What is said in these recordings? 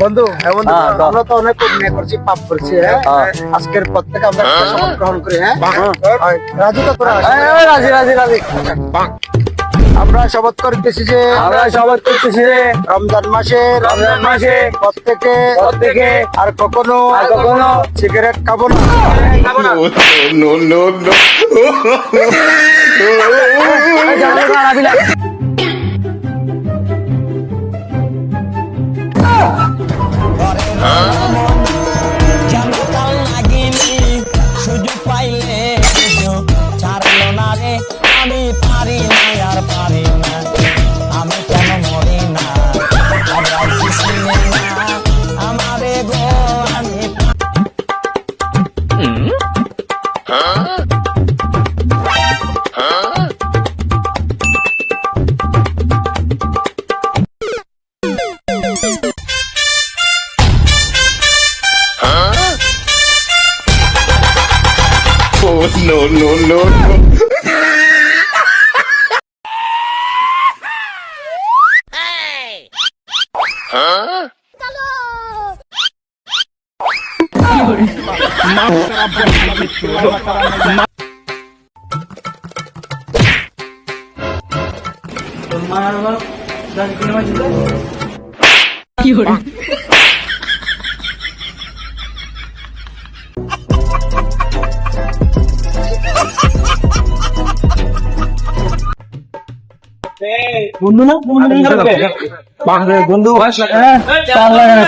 বন্ধু আমরা তো অনেক অন্যায় করছি, পাপ করছি। আজকের পর থেকে আমরা শপথ গ্রহণ করি। রাজি তো তোরা? রাজি রাজি রাজি। আমরা শপথ করতেছি যে রমজান মাসে প্রত্যেকে আর কখনো সিগারেট খাবো না। সুযোগ পাইলে ছাড়লো না রে, আমি পারি না আর পারি না, আমি কেন মরি না আমারে গো আমি। No, no, no, no. Huh? বন্ধু না বন্ধু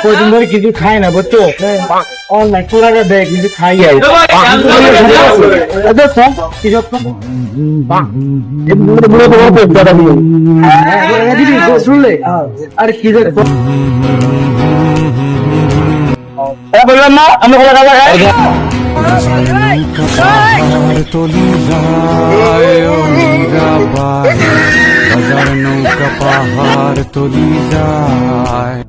কয়দিন ধরে কিছু খাই না, বুঝছো? অনলাইন পুরাটা দেয় কিছু খাই শুনলে আর কি বললাম না আমি নৌকা পাহাড় তলি যায়।